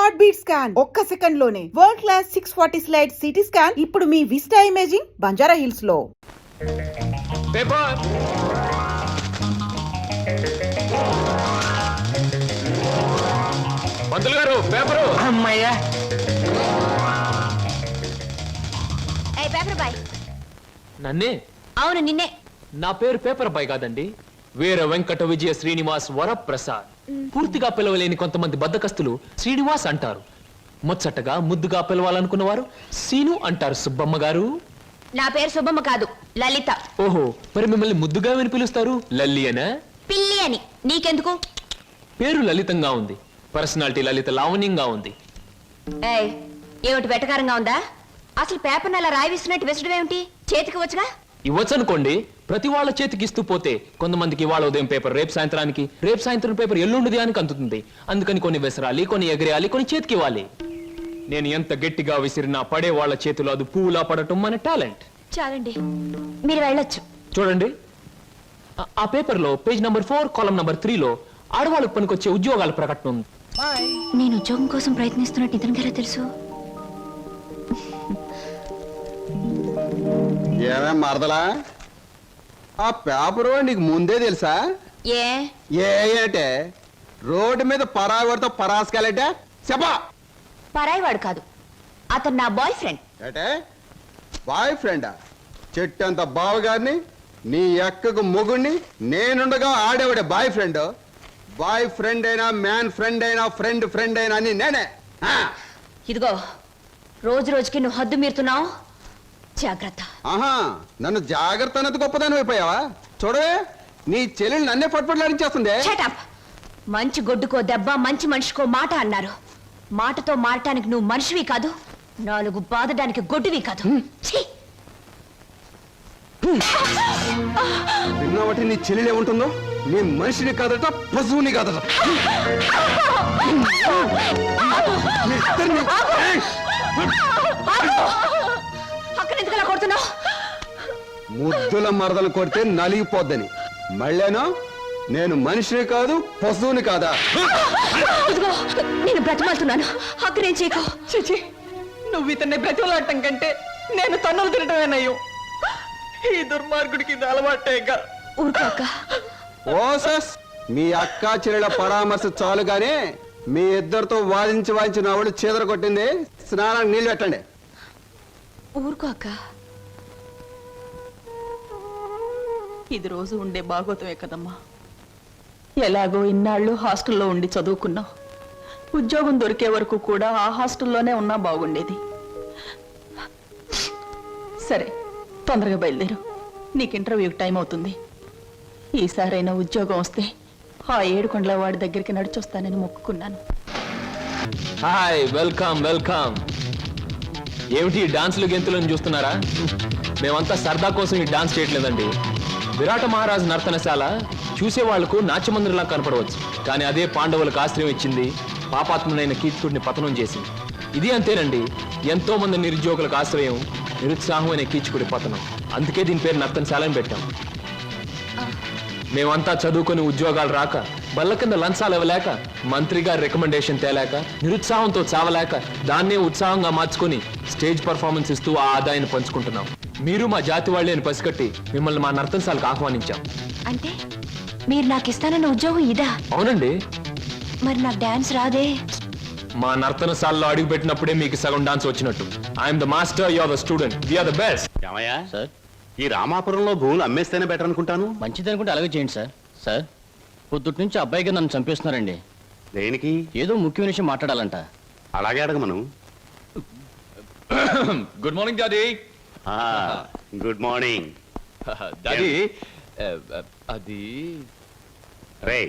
Heart beat scan ఒక్క second లోనే world class 640 slide CT scan ఇప్పుడు మీ విస్టా ఇమేజింగ్ బంజారా హిల్స్ లో. పేపర్ పంతులు గారు పేపరు. అమ్మయ్యా పేపర్ బాయ్. నన్నే? అవును నిన్నే. నా పేరు పేపర్ బాయ్ కాదండి, వీర వెంకట విజయ శ్రీనివాస్ వరప్రసాద్. పూర్తిగా పిలవలేని కొంతమంది బద్దకస్తులు శ్రీనివాస్ అంటారు, ముచ్చటగా ముద్దుగా పిలవాలనుకున్న వారు సీను అంటారు. సుబ్బమ్మ గారు. నా పేరు సుబ్బమ్మ కాదు, లలిత. ఓహో, మరి మిమ్మల్ని ముద్దుగా విని పిలుస్తారు లల్లి అనా? పిల్లి అని. నీకెందుకు? పేరు లలితంగా ఉంది, పర్సనాలిటీ లలిత లావణ్యంగా ఉంది. ఏమిటి వెటకారంగా ఉందా? అసలు పేపర్ అలా రాయిస్తున్నట్టు విసడం ఏమిటి? చేతికి వచ్చుగా. ఇవ్వచ్చు అనుకోండి, ప్రతి వాళ్ళ చేతికి ఇస్తూ పోతే కొంతమందికి ఇవాళ ఉదయం పేపర్ రేపు సాయంత్రానికి, రేపు సాయంత్రం పేపర్ ఎల్లుండి దానికి అందుతుంది. అందుకని కొన్ని విసరాలి, కొన్ని ఎగరేయాలి, కొన్ని చేతికి ఇవ్వాలి. నేను ఎంత గట్టిగా విసిరినా పడే వాళ్ళ చేతిలో అది పువ్వులా పడటం మన టాలెంట్. చాలండి, మీరు వెళ్ళొచ్చు. చూడండి, ఆ పేపర్ లో పేజ్ నంబర్ 4 కాలం నంబర్ 3లో ఆడవాళ్ళకు పనికొచ్చే ఉద్యోగాల ప్రకటన ఉంది. నేను ఉద్యోగం కోసం ప్రయత్నిస్తున్నట్టు ఇతనికి ఎలా తెలుసు? ఏమేం మరదలా, ఆ పేపరు నీకు ముందే తెలుసా? ఏంటే రోడ్డు మీద పరాయివాడితో పరాసుకెళ్ళటే చెప్పా. పరాయివాడు కాదు, అతను నా బాయ్ ఫ్రెండ్. ఏటే బాయ్ ఫ్రెండా? చెట్టంత బావగారిని, నీ ఎక్కకు మొగుణ్ణి, నేనుండగా ఆడేవాడే బాయ్ ఫ్రెండ్. బాయ్ ఫ్రెండ్ అయినా, మ్యాన్ ఫ్రెండ్ అయినా, ఫ్రెండ్ ఫ్రెండ్ అయినా అని నేనే. ఇదిగో, రోజు రోజుకి నువ్వు హద్దు మీరుతున్నావు, జాగ్రత్త. ఆహా, నన్ను జాగ్రత్త అన్నది గొప్పదాని అయిపోయావా? చూడవే, నీ చెల్లెలు నన్నే పట్టుపట్లాడించేస్తుంది. Shut up. మంచి గొడ్డుకో దెబ్బ, మంచి మనిషికో మాట అన్నారు. మాటతో మారటానికి నువ్వు మనిషివి కాదు, 4 బాదడానికి గొడ్డువి కాదు. విన్నావటి నీ చెల్లెలు ఏముంటుందో? నీ మనిషిని కాదట, పశువుని కాదట. అక్కడెందుకలా కొడుతున్నావు? ముద్దుల మరదలు కొడితే నలిగిపోద్దని. మళ్ళేనో నేను మనిషిని కాదు, పశువుని కాదా? ఇదిగో, నేను బ్రతిమాలుతున్నాను, అక్కడేం చేయకు. చిచి, నువ్వు ఇతన్ని బ్రతిమలాడటం కంటే నేను తన్నులు తినటమేనయ్యో. ఈ దుర్మార్గుడికి ఇది అలవాటేగా. ఊరుకో అక్క. ఓసస్, మీ అక్కా చెల్లెల పరామర్శ చాలుగానే మీ ఇద్దరితో వాదించి వాదించి నా ఒళ్ళు చీదర కొట్టింది. స్నానానికి నీళ్ళు పెట్టండి. ఊరుకో అక్క. ఇది రోజు ఉండే బాగోతమే కదమ్మా. ఎలాగో ఇన్నాళ్ళు హాస్టల్లో ఉండి చదువుకున్నావు. ఉద్యోగం దొరికే వరకు కూడా ఆ హాస్టల్లోనే ఉన్నా బాగుండేది. సరే, తొందరగా బయలుదేరు, నీకు ఇంటర్వ్యూకి టైం అవుతుంది. ఈసారైనా ఉద్యోగం వస్తే ఆ 7 కొండల వాడి దగ్గరికి నడిచొస్తానని మొక్కుకున్నాను. Hi, welcome welcome. ఏమిటి డాన్సులు గెంతులను చూస్తున్నారా? మేమంతా సరదా కోసం ఈ డాన్స్ చేయట్లేదండి. విరాట మహారాజు నర్తనశాల చూసే వాళ్లకు నాట్యమందిరంలా కనపడవచ్చు, కానీ అదే పాండవులకు ఆశ్రయం ఇచ్చింది, పాపాత్మునైన కీచకుడిని పతనం చేసింది. ఇది అంతేనండి, ఎంతో మంది నిరుద్యోగులకు ఆశ్రయం, నిరుత్సాహం అనే కీచకుడి పతనం. అందుకే దీని పేరు నర్తనశాల అని పెట్టాం. మేమంతా చదువుకొని ఉద్యోగాలు రాక, బల్ల కింద లంచాలు ఇవ్వలేక, మంత్రి గారి రికమెండేషన్ తేలేక, నిరుత్సాహంతో చావలేక, దాన్నే ఉత్సాహంగా మార్చుకొని స్టేజ్ పర్ఫార్మెన్స్ ఇస్తూ ఆ ఆదాయాన్ని పంచుకుంటున్నాం. మీరు మా జాతి వాళ్ళే అని పసిగట్టి మిమ్మల్ని మా నర్తనశాలకు ఆహ్వానించాం. అంటే మీరు నాకు ఇస్తానన్న ఉద్యోగం ఇదా? అవునండి. మరి నాకు డాన్స్ రాదే? మా నర్తనశాలలో అడుగు పెట్టినప్పుడే మీకు సగం డాన్స్ వచ్చినట్టు. I'm the master, you are the student, we are the best. ఏమయ్యా సార్, ఈ రామాపురంలో భూములు అమ్మేస్తేనే బెటర్ అనుకుంటాను. మంచిది అనుకుంటే అలాగే చేయండి సార్. సార్, పొద్దుటి నుంచి అబ్బాయిగా నన్ను చంపేస్తున్నారండి. దేనికి? ఏదో ముఖ్యమైన విషయం మాట్లాడాలంట. అలాగే అడగమను. Good morning daddy. Good morning daddy. అది రే,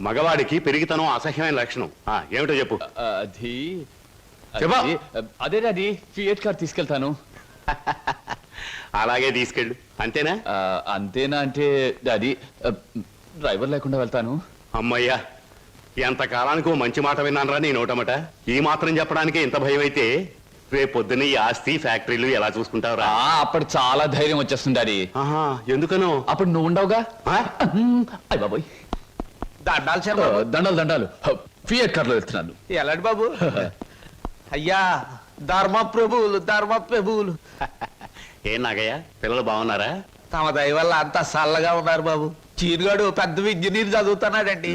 మగవాడికి పెరిగితనం అసహ్యమైన లక్షణం. ఏమిటో చెప్పు. అది చెప్పా. అదే డాడీ, ఫియట్ కార్ తీసుకెళ్తాను. అలాగే తీసుకెళ్ళు. అంతేనా? అంతేనా అంటే డాడీ, డ్రైవర్ లేకుండా వెళ్తాను. అమ్మయ్యా, ఎంతకాలానికి ఓ మంచి మాట విన్నానరా నీ నోటమట. ఈ మాత్రం చెప్పడానికి ఇంత భయం అయితే రేపు పొద్దున్న ఈ ఆస్తి ఫ్యాక్టరీలు ఎలా చూసుకుంటావురా? అప్పుడు చాలా ధైర్యం వచ్చేస్తుంది డాడీ. ఎందుకనో? అప్పుడు నువ్వు ఉండవుగా. అయ్ బాబోయ్, దండాలు దండాలు. ఫియట్ కార్లో వెళ్తున్నాను. ఎలాంటి బాబు? అయ్యా ధర్మ ప్రభువులు ఏం నాగయ్య, పిల్లలు బాగున్నారా? తమ దయ వల్ల అంతా చల్లగా ఉన్నారు బాబు. చీరుగాడు పెద్ద ఇంజనీర్ చదువుతున్నాడండి.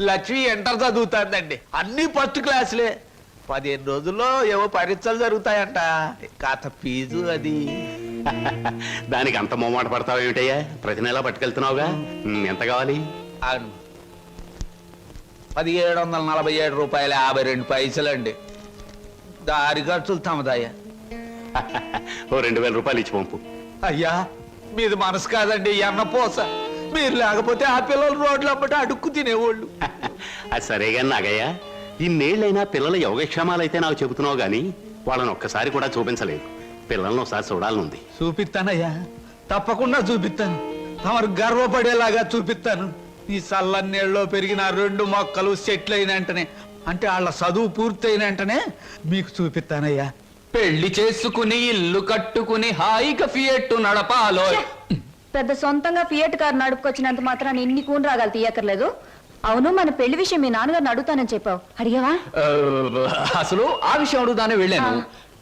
లక్ష్మి ఇంటర్ చదువుతాందండి. అన్ని ఫస్ట్ క్లాసులే. 15 రోజుల్లో ఏవో పరీక్షలు జరుగుతాయంట. కాత ఫీజు అది. దానికి అంత మొమ్మాట పడతావు ఏమిటయ్యా? ప్రతి నెలా పట్టుకెళ్తున్నావుగా. ఎంత కావాలి? అవును, 1747 రూపాయల 52 పైసలండి. దారి ఖర్చులు తమదయ్యా. ఓ 2000 రూపాయలు ఇచ్చి పంపు. అయ్యా మీది మనసు కాదండి, ఎన్నపోస. మీరు లేకపోతే ఆ పిల్లలు రోడ్లు అమ్మట అడుక్కు తినేవాళ్ళు. అది సరేగా నాగయ్య, ఇన్నేళ్ళైనా పిల్లల యోగక్షేమాలైతే నాకు చెబుతున్నావు గాని వాళ్ళని ఒక్కసారి కూడా చూపించలేదు. పిల్లల్ని ఒకసారి చూడాలనుంది. చూపిస్తానయ్యా, తప్పకుండా చూపిస్తాను. తమరు గర్వపడేలాగా చూపిస్తాను. ఈ చల్లన్నేళ్ళలో పెరిగిన 2 మొక్కలు సెట్లు అయిన వెంటనే, అంటే వాళ్ళ చదువు పూర్తయిన వెంటనే మీకు చూపిస్తానయ్యా. పెళ్లి చేసుకుని ఇల్లు కట్టుకుని హాయిగా ఫియట్ నడపాలో. పెద్ద సొంతంగా ఫియట్ కారు నడుపుకొచ్చినంత మాత్రాన్ని ఇన్ని కూని రాగాలు తీయక్కర్లేదు. అవును, మన పెళ్లి విషయం మీ నాన్నగారిని అడుగుతానని చెప్పావు, అడిగావా? అసలు ఆ విషయం అడుగుదానే వెళ్ళాను.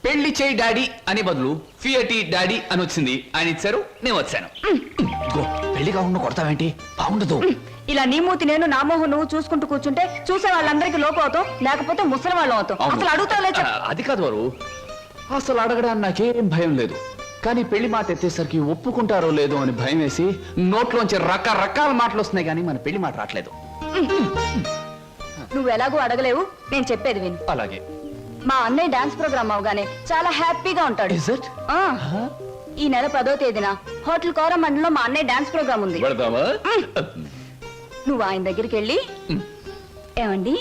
పెళ్లి చేయి డాడీ అని బదులు ఫియటి డాడీ అని వచ్చింది. ఆయన ఇచ్చారు, నేను వచ్చాను. పెళ్లి కాకుండా కొడతావేంటి? బాగుండదు. ఇలా నీ మూతి నేను, నా మోహం నువ్వు చూసుకుంటూ కూర్చుంటే చూసే వాళ్ళందరికీ లోపం అవుతాం, లేకపోతే ముసలి వాళ్ళం అవుతాం. అసలు అడుగుతావులే చెప్పు. అది కాదు వారు, అసలు అడగడానికి నాకేం భయం లేదు. కానీ పెళ్లి మాట ఎత్తేసరికి ఒప్పుకుంటారో లేదో అని భయం వేసి నోట్లోంచి రకరకాల మాటలు వస్తున్నాయి, కానీ మన పెళ్లి మాట రావట్లేదు. నువ్వు ఎలాగో అడగలేవు, నేను చెప్పేది విను. అలాగే. మా అన్నయ్య డాన్స్ ప్రోగ్రామ్ అవగానే చాలా హ్యాపీగా ఉంటాడు. Is it? ఆ, ఈ నెల 10వ తేదీన హోటల్ కోరమండలో మా అన్నయ్య డాన్స్ ప్రోగ్రామ్ ఉంది. వెళదామా? నువ్వు ఆయన దగ్గరికి వెళ్ళి, ఏమండి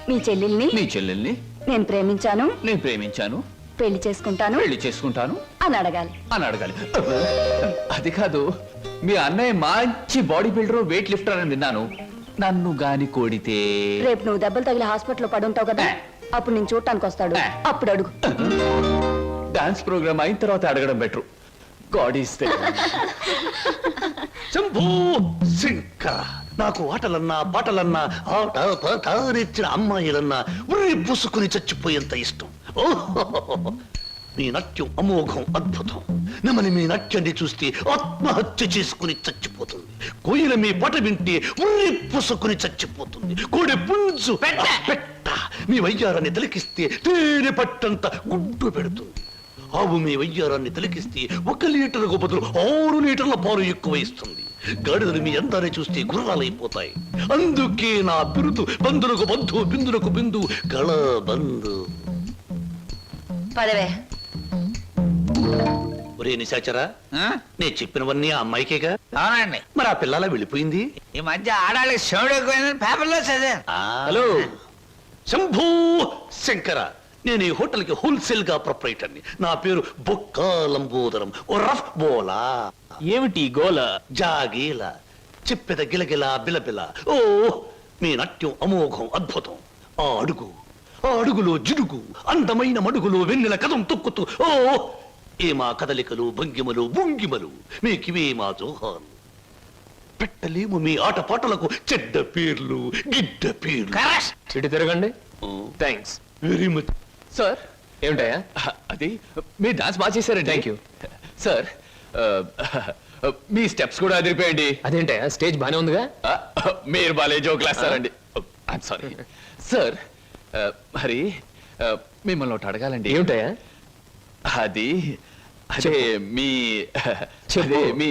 మీ చెల్లెల్ని నీ చెల్లెల్ని నేను ప్రేమించాను, నేను ప్రేమించాను, పెళ్లి చేసుకుంటాను పెళ్లి చేసుకుంటాను అని అడగాలి. అని అడగాలి. అది కాదు, మీ అన్నయ్య మంచి బాడీ బిల్డర్, వెయిట్ లిఫ్టర్ అని విన్నాను. నన్ను గాని కోడితే రేపు నువ్వు దెబ్బలు తగిలి హాస్పిటల్లో పడుంటావు కదా, అప్పుడు నేను చూడటానికి వస్తాడు, అప్పుడు అడుగు. డాన్స్ ప్రోగ్రామ్ అయిన తర్వాత అడగడం better. God is there. Shambhu Shankara, నాకు ఆటలన్నా పాటలన్నా ఆట పాట నేర్చిన అమ్మాయిలన్నా ఉర్రి పూసుకుని చచ్చిపోయేంత ఇష్టం. ఓహో, మీ నాట్యం అమోఘం, అద్భుతం. నమని మీ నాట్యాన్ని చూస్తే ఆత్మహత్య చేసుకుని చచ్చిపోతుంది. కోయిల మీ పాట వింటే ఉర్రి పూసుకుని చచ్చిపోతుంది. కోడి పుంజు పెట్ట మీ వయ్యారాన్ని తిలకిస్తే తేనె పట్టంత గుడ్డు పెడుతుంది. ఆవు మీ వయ్యారాన్ని తిలకిస్తే 1 లీటర్కు బదులు 6 లీటర్ల పాలు ఎక్కువ ఇస్తుంది. గాడిదలు మీ అందాన్ని చూస్తే గుర్రాలైపోతాయి. అందుకే నా బిరుదు బంధులకు బంధు, బిందులకు బిందు, గళ బంధు. పదవే. ఒరే నిశాచరా, నేను చెప్పినవన్నీ ఆ అమ్మాయికేగా? అవునండి. మరి ఆ పిల్లల వెళ్ళిపోయింది. ఈ మధ్య ఆడాళ్ళకి శివుడు ఎక్కువైందని పేపర్లో చదివాను. హలో శంభూ శంకర, నేను ఈ హోటల్ కి హోల్సేల్ గా ప్రొపరేటర్ని. నా పేరు బొక్కాలంబోదరం, ఓ రఫ్ బోలా. ఏమిటి గోల? జాగీల చెప్పెద గిలగిల బిలబిల. ఓ మీ నాట్యం అమోఘం, అద్భుతం. ఆ అడుగులో జిడుగు, అందమైన మడుగులో వెన్నెల కథం తొక్కుతూ. ఓ ఏ మా కదలికలు, భంగిమలు, భుంగిమలు, మీకివే మా జోహాలు. పెట్టలేము మీ ఆటపాటలకు చెడ్డ పేర్లు, గిడ్డ పేర్లు. ఇటు తిరగండి. Thanks very much. సార్, ఏమిటయ్యా? అది మీరు డాన్స్ బాగా చేశారండి. Thank you sir. Me steps కూడా అదిరిపోయండి. అదేంటయ్యా, స్టేజ్ బానే ఉందిగా. మీరు బాలే జోకులు వేస్తారండి. I'm sorry sir. మరి మిమ్మల్ని ఒకటి అడగాలండి. ఏమిటయ్యా? అది అదే మీ చెప్పు. అదే మీ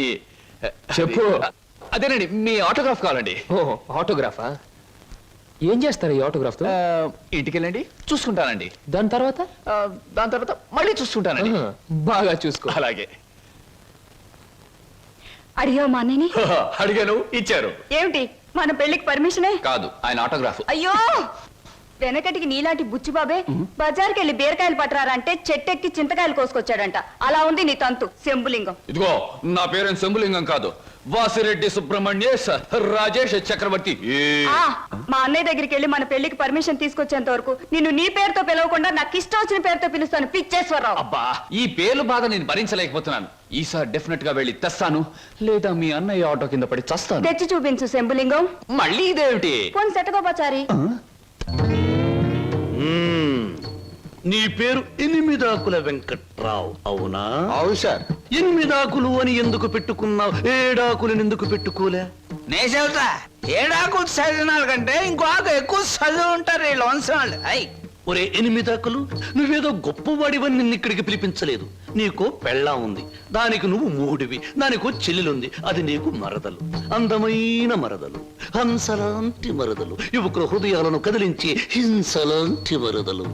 చెప్పు. అదేనండి, మీ ఆటోగ్రాఫ్ కావాలండి. ఓ, ఆటోగ్రాఫా? ఏం చేస్తారు ఈ ఆటోగ్రాఫ్ తో? ఇంటికి వెళ్ళండి, చూసుకుంటానండి. దాని తర్వాత దాని తర్వాత మళ్ళీ చూసుకుంటానండి. బాగా చూసుకో. అలాగే. అడిగావు మా అన్నయ్యని? అడిగాను, ఇచ్చారు. ఏమిటి, మన పెళ్లికి పర్మిషనే? కాదు, ఆయన ఆటోగ్రాఫ్. అయ్యో, వెనకటికి నీలాంటి బుచ్చిబాబే బజార్కి వెళ్ళి బీరకాయలు పట్టరారంటే చెట్టెక్కి చింతకాయలు కోసుకొచ్చాడంట. అలా ఉంది నీ తంతు శంభులింగం. ఇదిగో, నా పేరెంట్ శంభులింగం కాదు, వాసిరెడ్డి సుబ్రహ్మణ్యేశ్ రాజేష్ చక్రవర్తి మా అన్నయ్య దగ్గరికి వెళ్ళి మన పెళ్లికి పర్మిషన్ తీసుకొచ్చేంత వరకు నిన్ను నీ పేరుతో పిలవకుండా నాకు ఇష్టం వచ్చిన పేరుతో పిలుస్తాను పిచ్చేశ్వరరావు. అబ్బా ఈ పేర్లు బాధ నేను భరించలేకపోతున్నాను. ఈసారి డెఫినెట్ గా వెళ్ళి తెస్తాను, లేదా మీ అన్నయ్య ఆటో కింద పడి చస్తాను. తెచ్చి చూపించు శంభులింగం. మళ్ళీ ఇదేమిటి? పోని సెటగోపాచారి. నీ పేరు ఎనిమిదాకుల వెంకట్రావు అవునా? అవును సార్. ఎనిమిదాకులు అని ఎందుకు పెట్టుకున్నావు? ఏడాకులను ఎందుకు పెట్టుకోలే? నే చెబుతా, ఏడాకు చదివిన కంటే ఇంకో ఆకు ఎక్కువ చదువు ఉంటారు వీళ్ళు వంశం వాళ్ళు. అయ్ ఒరే ఎనిమిదాకులు, నువ్వేదో గొప్పవాడివని నిన్ను ఇక్కడికి పిలిపించలేదు. నీకో పెళ్ళాం ఉంది, దానికి నువ్వు మూడివి, దానికో చెల్లెలుంది, అది నీకు మరదలు, అందమైన మరదలు, హంసలాంటి మరదలు, యువకుల హృదయాలను కదిలించి హింసలాంటి మరదలు.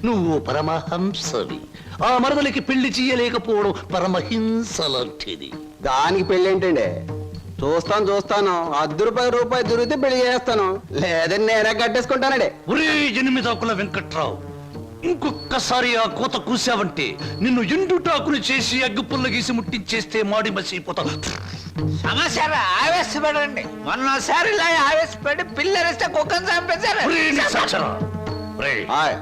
నువ్వు పరమహంసవి. ఆ మరదలికి పెళ్లి చేయలేకపోవడం పరమహింస లాంటిది. దానికి పెళ్ళి ఏంటండి? చూస్తాను ₹10 దొరికితే పెళ్లి చేస్తాను, లేదని నేనే కట్టేసుకుంటానండి. ఒరే ఎనిమిదాకుల వెంకట్రావు, ఇంకొక్కసారి ఆ కోత కూసావంటే నిన్ను ఎండుటాకులు చేసి అగ్గిపుల్ల గీసి ముట్టించేస్తే మాడి మసిపోతావు. సమాచారం ఆవేశపడండి. మొన్నసారి ఇలా ఆవేశపడి పిల్లరిస్తే కుక్కను చంపేశారు. ఒరే నిశాచరా, ఒరే, ఆయ్,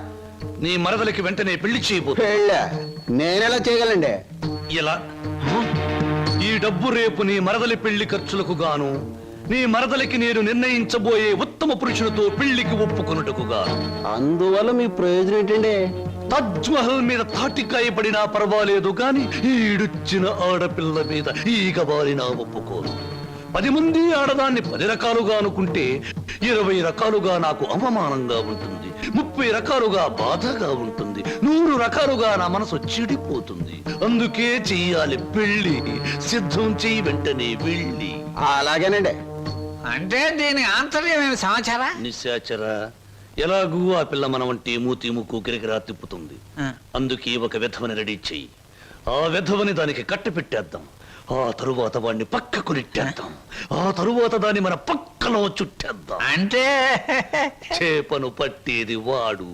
నీ మరదలికి వెంటనే పెళ్లి చేయబోతు. పెళ్ళా? నేనెలా చేయగలండి? ఎలా? ఈ డబ్బు రేపు నీ మరదలి పెళ్లి ఖర్చులకు గాను, నీ మరదలికి నేను నిర్ణయించబోయే ఉత్తమ పురుషులతో పెళ్లికి ఒప్పుకొనుటకు గాను. అందువల్ల మీ ప్రయోజనం ఏంటండి? తాజ్ మహల్ మీద తాటికాయ పడినా పర్వాలేదు గాని ఈడుచ్చిన ఆడపిల్ల మీద ఈగ బారినా ఒప్పుకోను. 10 మంది ఆడదాన్ని 10 రకాలుగా అనుకుంటే 20 రకాలుగా నాకు అవమానంగా ఉంటుంది, 30 రకాలుగా బాధగా ఉంటుంది, 100 రకాలుగా నా మనసు చెడిపోతుంది. అందుకే చెయ్యాలి పెళ్లి. సిద్ధం చెయ్యి వెంటనే వెళ్ళి. అలాగేనండి. అంటే దీని ఆంతర్యం ఏమి సమాచారా? నిశాచరా, ఎలాగూ ఆ పిల్ల మన వంటి మూతి ముక్కు కిరికిరా తిప్పుతుంది. అందుకే ఒక విధవని రెడీ చెయ్యి. ఆ విధవని దానికి కట్ట పెట్టేద్దాం. ఆ తరువాత వాడిని పక్కకు నెట్టేద్దాం. ఆ తరువాత దాన్ని మన పక్కలో చుట్టేద్దాం. అంటే చేపను పట్టేది వాడు,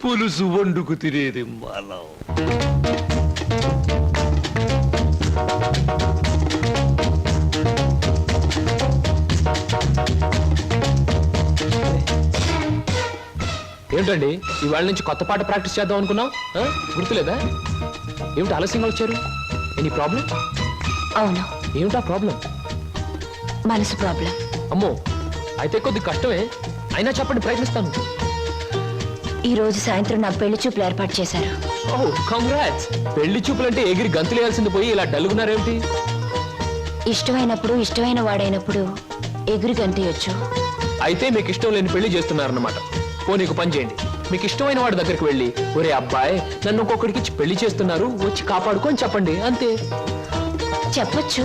పులుసు వండుకు తినేది మనం. ఏమిటండి ఇవాళ నుంచి కొత్త పాట ప్రాక్టీస్ చేద్దాం అనుకున్నాం, గుర్తులేదా? ఏమిటి ఆలస్యంగా వచ్చారు? Any problem? అవును, ఏమిటా ప్రాబ్లం? మనసు ప్రాబ్లం. అమ్మో, అయితే కొద్ది కష్టమే, అయినా చెప్పండి, ప్రయత్నిస్తాను. ఈ రోజు సాయంత్రం నా పెళ్లి చూపులు ఏర్పాటు చేశారు. ఓ కంగ్రాట్స్. పెళ్లి చూపులంటే ఎగిరి గంతులేయాల్సింది పోయి ఇలా డల్గున్నారేమిటి? ఇష్టమైనప్పుడు ఇష్టమైన వాడైనప్పుడు ఎగురు గంతయొచ్చు. అయితే మీకు ఇష్టం లేని పెళ్లి చేస్తున్నారన్నమాట. ఓ నీకు పని చేయండి, మీకు ఇష్టమైన వాడి దగ్గరికి వెళ్ళి, ఒరే అబ్బాయి నన్ను ఒక్కొక్కడికి ఇచ్చి పెళ్లి చేస్తున్నారు, వచ్చి కాపాడుకొని చెప్పండి, అంతే. చెప్పొచ్చు,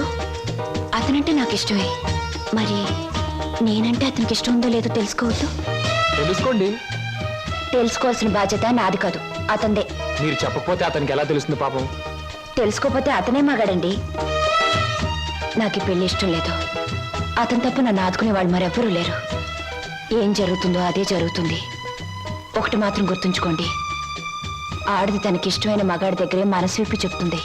అతనంటే నాకు ఇష్టమే. మరి నేనంటే అతనికి ఇష్టం ఉందో లేదో తెలుసుకోవద్దు. తెలుసుకోండి. తెలుసుకోవాల్సిన బాధ్యత నాది కాదు, అతందే. మీరు చెప్పకపోతే అతనికి ఎలా తెలుస్తుంది పాపం? తెలుసుకోపోతే అతనే మగాడండి. నాకు ఈ పెళ్లి ఇష్టం లేదు. అతను తప్ప నన్ను ఆదుకునే వాళ్ళు మరెవ్వరూ లేరు. ఏం జరుగుతుందో అదే జరుగుతుంది. ఒకటి మాత్రం గుర్తుంచుకోండి, ఆడది తనకి ఇష్టమైన మగాడి దగ్గరే మనసు విప్పి చెప్తుంది.